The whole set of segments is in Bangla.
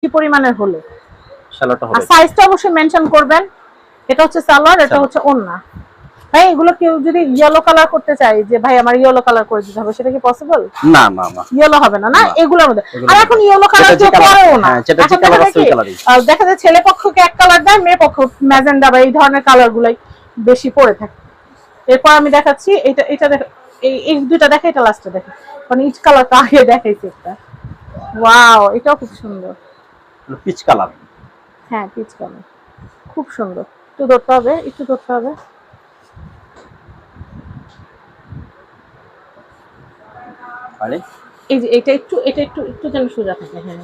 কি পরিমাণের হলে সালোয়ারটা হবে। আর সাইজটা অবশ্যই মেনশন করবেন। এটা হচ্ছে সালোয়ার, এটা হচ্ছে ওড়না। ভাই এগুলো কেউ যদি ইয়েলো কালার করতে চায় যে ভাই আমার ইয়েলো কালার করে দিতে হবে, সেটা কি পসিবল? না না না, ইয়েলো হবে না, না এগুলোর মধ্যে। আর এখন ইয়েলো কালার কেউ করেও না, যেটা যে কালার আছে ওই কালারই। দেখা যায় ছেলে পক্ষকে এক কালার দেয়, মেয়ে পক্ষ ম্যাজেন্ডা বা এই ধরনের কালার গুলাই বেশি পরে থাকে। এরপর আমি দেখাচ্ছি এটা, এটা এই দুইটা দেখে, এটা লাস্টে দেখে, মানে ইচ কালারটা আগে দেখাইছি একটা। ওয়াও, এটাও খুব সুন্দর, পিচ কালার। হ্যাঁ পিচ কালার, খুব সুন্দর। একটু ধরতে হবে, একটু ধরতে হবে। আরে এই যে এটা একটু, এটা একটু একটু যেন সোজা থাকে। হ্যাঁ,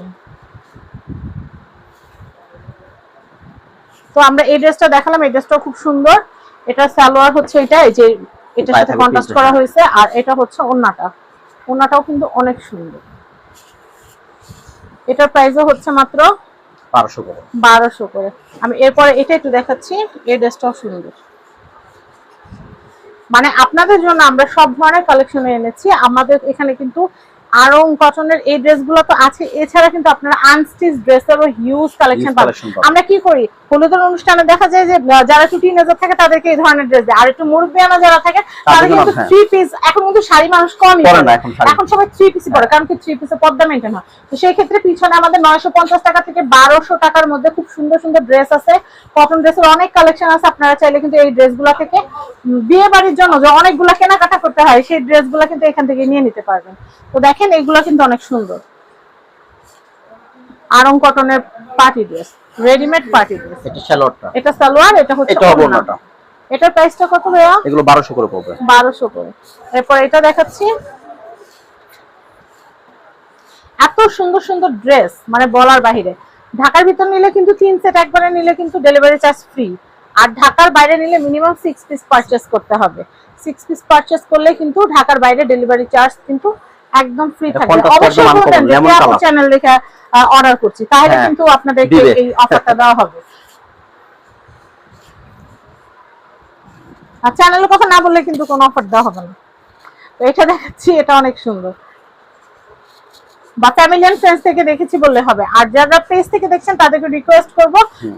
তো আমরা এই ড্রেসটা দেখালাম, এই ড্রেসটাও খুব সুন্দর। এটা সালোয়ার হচ্ছে এটা, এই যে এটার সাথে কন্ট্রাস্ট করা হয়েছে, আর এটা হচ্ছে ওড়নাটা। ওড়নাটাও কিন্তু অনেক সুন্দর। এটার প্রাইসও হচ্ছে মাত্র 1200 করে। 1200 করে। আমি এরপরে এটা একটু দেখাচ্ছি, এই ড্রেসটাও সুন্দর। মানে আপনাদের জন্য আমরা সব ধরনের কালেকশন এনেছি। আমাদের এখানে কিন্তু আরং কটনের এই ড্রেসগুলো তো আছে, এছাড়া কিন্তু আপনারা আনস্টিচ ড্রেসেরও হিউজ কালেকশন পাবেন। আমরা কি করি, হলুদের অনুষ্ঠানে দেখা যায় যে যারা একটু টিনেজার থাকে তাদেরকে এই ধরনের ড্রেস দেয়, আর একটু মুরব্বিয়ানা যারা থাকে তাদের কিন্তু থ্রি পিস। এখন কিন্তু শাড়ি মানুষ কমই পরে না, এখন সবাই থ্রি পিসই পরে, কারণ কি থ্রি পিসে পর্দা মেইনটেইন হয়। তো সেই ক্ষেত্রে পিছনে আমাদের 950 টাকা থেকে 1200 টাকার মধ্যে খুব সুন্দর সুন্দর ড্রেস আছে। কটন ড্রেসের অনেক কালেকশন আছে। আপনারা চাইলে কিন্তু এই ড্রেসগুলো থেকে বিয়ে বাড়ির জন্য যে অনেকগুলো কেনাকাটা করতে হয়, সেই ড্রেসগুলো কিন্তু এখান থেকে নিয়ে নিতে পারবেন। তো দেখেন এগুলো কিন্তু অনেক সুন্দর, আরং কটনের party dress, readymade party dress. এটা সালোয়ারটা, এটা সালোয়ার, এটা হচ্ছে ওড়নাটা। এটার প্রাইসটা কত ভাইয়া? এগুলো 1200 করে পড়বে। 1200 করে। এরপর এটা দেখাচ্ছি, এত সুন্দর সুন্দর ড্রেস মানে বলার বাহিরে। ঢাকার ভিতর নিলে কিন্তু 3 সেট একবারে নিলে কিন্তু ডেলিভারি চার্জ ফ্রি, আর ঢাকার বাইরে নিলে মিনিমাম 6 পিস পারচেজ করতে হবে। 6 পিস পারচেজ করলে কিন্তু ঢাকার বাইরে ডেলিভারি চার্জ কিন্তু একদম ফ্রি থাকবে। অবশ্যই বলবেন যে আপনি চ্যানেল দেখে অর্ডার করছি, তাহলে কিন্তু আপনাদেরকে এই অফারটা দেওয়া হবে। আর চ্যানেলের কথা না বললে কিন্তু কোনো অফার দেওয়া হবে না। তো এটা দেখাচ্ছি, এটা অনেক সুন্দর, বা ফ্যামিলি এন্ড ফ্রেন্ডস থেকে দেখেছি বললে হবে। আর যারা পেজ থেকে দেখছেন তাদেরকে রিকোয়েস্ট করব,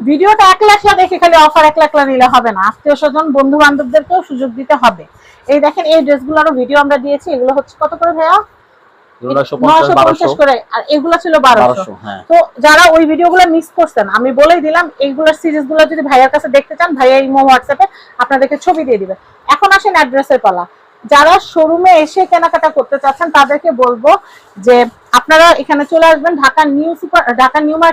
ভিডিওটা একলা দেখে খালি অফার একলা নিলে হবে না, আত্মীয় স্বজন বন্ধু বান্ধবদেরকেও সুযোগ দিতে হবে। এই দেখেন এই ড্রেসগুলোরও ভিডিও আমরা দিয়েছি। এগুলো হচ্ছে কত করে ভাইয়া? 950 করে, আর এগুলো ছিল 1200। তো যারা ওই ভিডিওগুলো মিস করছেন, আমি বলেই দিলাম, এইগুলোর সিরিজগুলো যদি ভাইয়ার কাছে দেখতে চান, ভাইয়া ইমো হোয়াটসঅ্যাপে আপনাদেরকে ছবি দিয়ে দিবে। এখন আসেন অ্যাড্রেসের পালা। যারা শোরুমে এসে কেনাকাটা করতে চাচ্ছেন তাদেরকে বলবো যে আপনারা এখানে চলে আসবেন, ঢাকা নিউ মার্কেট